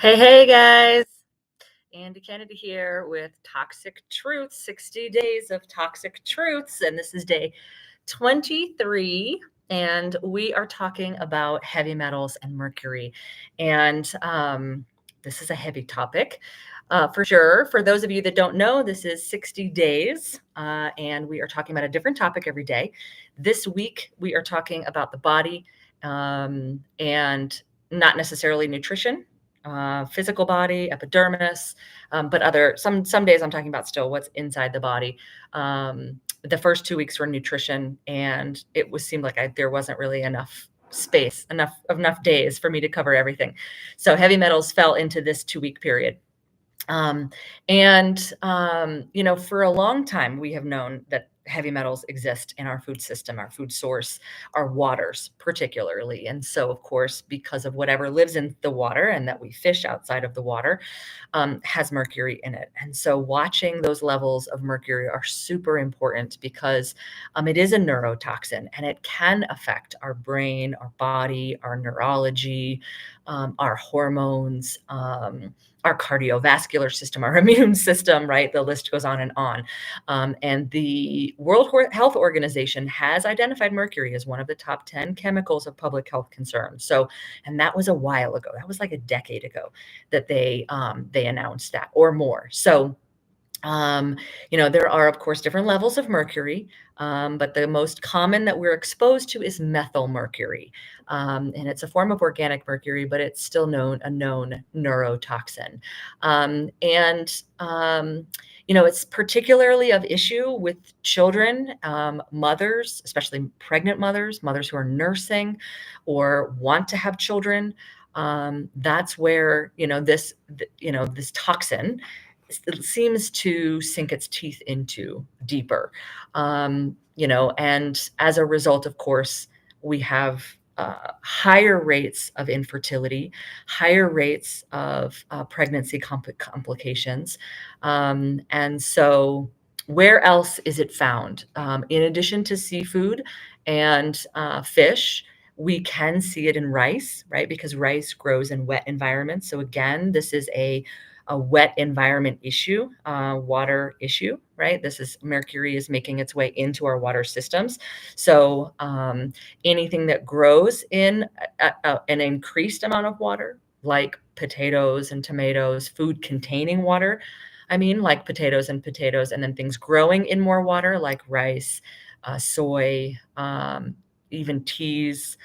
Hey guys. Andy Kennedy here with Toxic Truths, 60 days of toxic truths. And this is day 23. And we are talking about heavy metals and mercury. And this is a heavy topic for sure. For those of you that don't know, this is 60 days. And we are talking about a different topic every day. This week, we are talking about the body and not necessarily nutrition, physical body, epidermis, but some days I'm talking about still what's inside the body. The first 2 weeks were nutrition, and seemed like there wasn't really enough space, enough days for me to cover everything. So heavy metals fell into this 2 week period. For a long time, we have known that heavy metals exist in our food system, our food source, our waters, particularly. And so, of course, because of whatever lives in the water and that we fish outside of the water, has mercury in it. And so, watching those levels of mercury are super important because it is a neurotoxin and it can affect our brain, our body, our neurology, our hormones. Our cardiovascular system, our immune system, right? The list goes on and on. And the World Health Organization has identified mercury as one of the top 10 chemicals of public health concern. So, and that was a while ago. That was like a decade ago that they announced that or more. So, there are, of course, different levels of mercury, but the most common that we're exposed to is methyl mercury. And it's a form of organic mercury, but it's still a known neurotoxin. It's particularly of issue with children, mothers, especially pregnant mothers who are nursing or want to have children. That's where, this toxin it seems to sink its teeth into deeper. And as a result, of course, we have higher rates of infertility, higher rates of pregnancy complications. And so, where else is it found? In addition to seafood and fish, we can see it in rice, right? Because rice grows in wet environments. So again, this is a wet environment issue, water issue, right? Mercury is making its way into our water systems. So anything that grows in an increased amount of water, like potatoes and tomatoes, food containing water, like potatoes, and then things growing in more water, like rice, soy, even teas,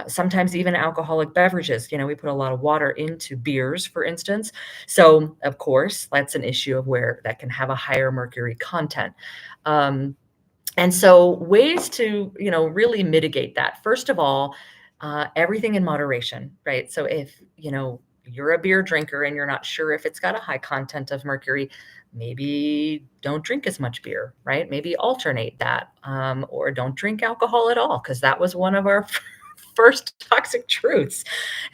sometimes even alcoholic beverages. We put a lot of water into beers, for instance. So, of course, that's an issue of where that can have a higher mercury content. And so ways to, really mitigate that. First of all, everything in moderation, right? So if, you're a beer drinker and you're not sure if it's got a high content of mercury, maybe don't drink as much beer, right? Maybe alternate that, or don't drink alcohol at all, because that was one of our first toxic truths,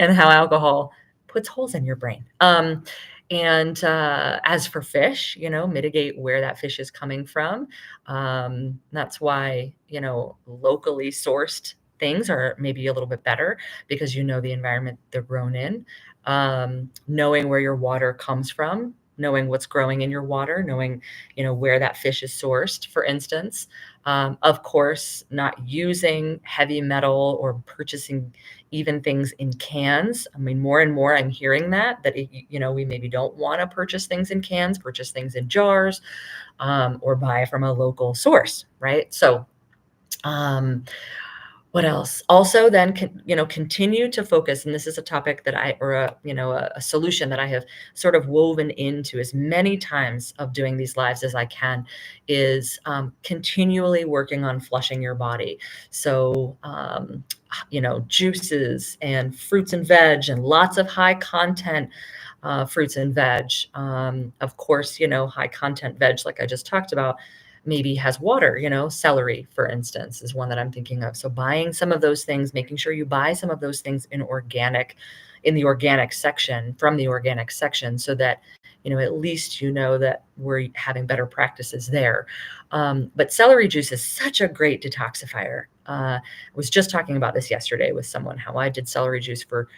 and how alcohol puts holes in your brain. And as for fish, mitigate where that fish is coming from. That's why, locally sourced things are maybe a little bit better because the environment they're grown in. Knowing where your water comes from, knowing what's growing in your water, knowing, where that fish is sourced, for instance. Of course, not using heavy metal or purchasing even things in cans. More and more I'm hearing that we maybe don't want to purchase things in cans, purchase things in jars, or buy from a local source, right? So, what else? Also, then, continue to focus, and this is a topic that a solution that I have sort of woven into as many times of doing these lives as I can, is continually working on flushing your body. So, juices and fruits and veg, and lots of high content fruits and veg. Of course, high content veg, like I just talked about, maybe has water. Celery, for instance, is one that I'm thinking of. So buying some of those things, making sure you buy some of those things in the organic section, from the organic section, so that, at least that we're having better practices there. But celery juice is such a great detoxifier. I was just talking about this yesterday with someone, how I did celery juice for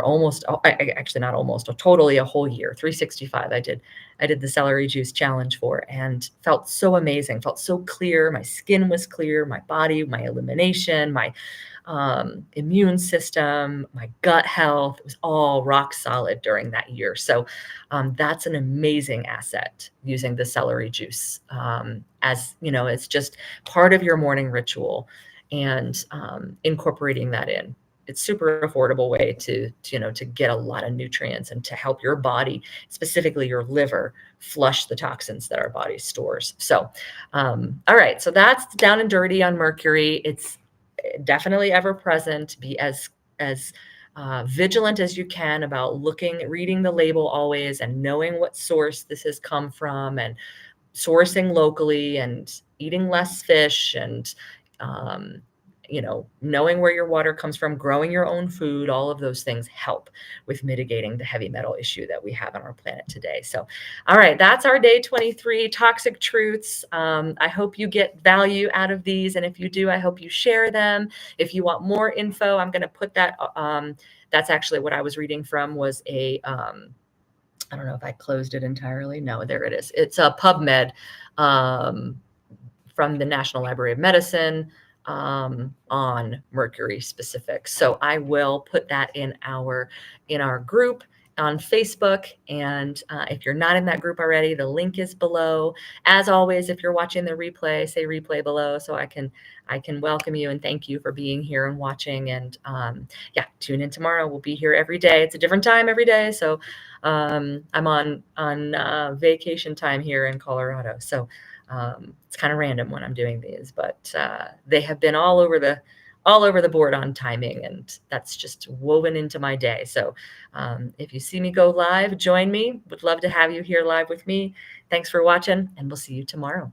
almost, actually not almost, totally a whole year, 365. I did the celery juice challenge for, and felt so amazing, felt so clear. My skin was clear, my body, my elimination, my immune system, my gut health. It was all rock solid during that year. So that's an amazing asset, using the celery juice, as you know, it's just part of your morning ritual, and incorporating that in. It's super affordable way to get a lot of nutrients and to help your body, specifically your liver, flush the toxins that our body stores. So, all right, so that's down and dirty on mercury. It's definitely ever present. Be as vigilant as you can about reading the label always, and knowing what source this has come from, and sourcing locally, and eating less fish, and um, knowing where your water comes from, growing your own food. All of those things help with mitigating the heavy metal issue that we have on our planet today. So, all right, that's our day 23 toxic truths. I hope you get value out of these, and if you do, I hope you share them. If you want more info, I'm going to put that. That's actually what I was reading from, was a I don't know if I closed it entirely. No, there it is. It's a PubMed, um, from the National Library of Medicine, on mercury specific. So I will put that in our group on Facebook. And if you're not in that group already, the link is below. As always, if you're watching the replay, say replay below, so I can welcome you and thank you for being here and watching. And yeah, tune in tomorrow. We'll be here every day. It's a different time every day. So I'm on vacation time here in Colorado. So it's kind of random when I'm doing these, but they have been all over the board on timing, and that's just woven into my day. So if you see me go live, join me. Would love to have you here live with me. Thanks for watching, and we'll see you tomorrow.